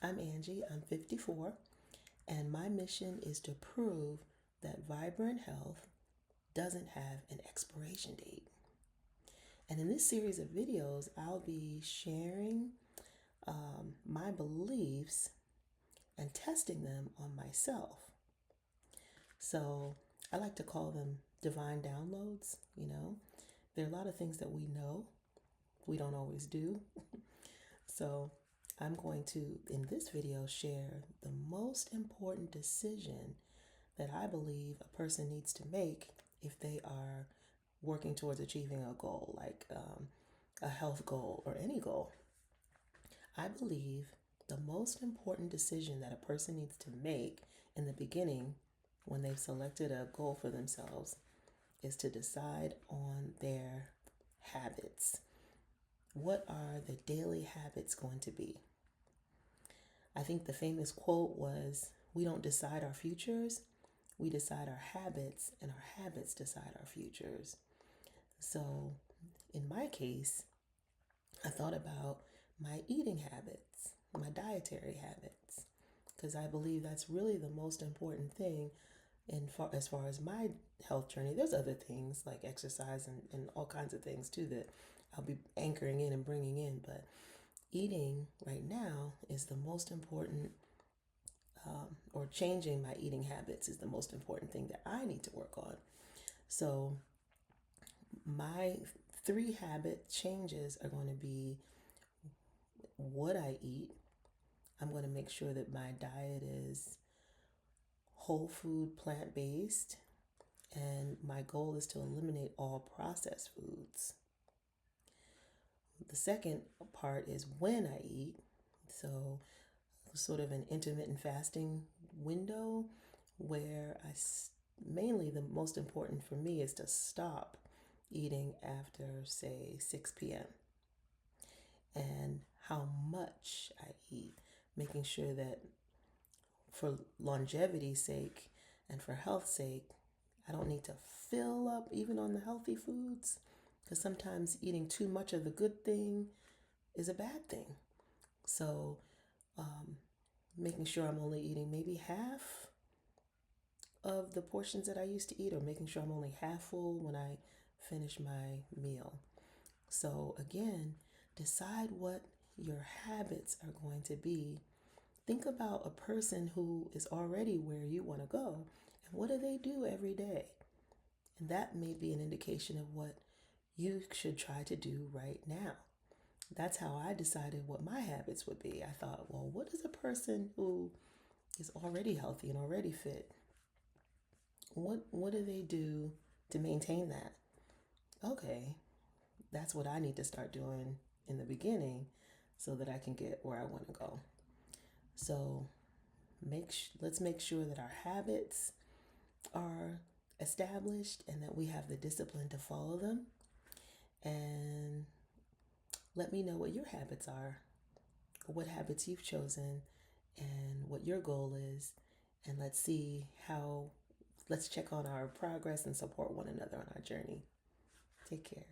I'm Angie, I'm 54, and my mission is to prove that vibrant health doesn't have an expiration date. And in this series of videos, I'll be sharing my beliefs and testing them on myself. So I like to call them divine downloads. There are a lot of things that we know, we don't always do. So I'm going to, in this video, share the most important decision that I believe a person needs to make if they are working towards achieving a goal, like a health goal or any goal. I believe the most important decision that a person needs to make in the beginning when they've selected a goal for themselves is to decide on their habits. What are the daily habits going to be? I think the famous quote was, "We don't decide our futures, we decide our habits, and our habits decide our futures." So in my case, I thought about my eating habits, my dietary habits, because I believe that's really the most important thing as far as my health journey. There's other things like exercise and all kinds of things too that I'll be anchoring in and bringing in, but eating right now is the most important, or changing my eating habits is the most important thing that I need to work on. So my 3 habit changes are going to be what I eat. I'm going to make sure that my diet is whole food, plant-based, and my goal is to eliminate all processed foods. The second part is when I eat. So sort of an intermittent fasting window where mainly the most important for me is to stop eating after, say, 6 p.m. and how much I eat, making sure that for longevity's sake and for health's sake, I don't need to fill up even on the healthy foods, because sometimes eating too much of the good thing is a bad thing. So making sure I'm only eating maybe half of the portions that I used to eat, or making sure I'm only half full when I finish my meal. So again, decide what your habits are going to be. Think about a person who is already where you want to go, and what do they do every day? And that may be an indication of what you should try to do right now. That's how I decided what my habits would be. I thought, well, what is a person who is already healthy and already fit? What do they do to maintain that? Okay, that's what I need to start doing in the beginning so that I can get where I want to go. So let's make sure that our habits are established and that we have the discipline to follow them. And let me know what your habits are, what habits you've chosen, and what your goal is. And let's check on our progress and support one another on our journey. Take care.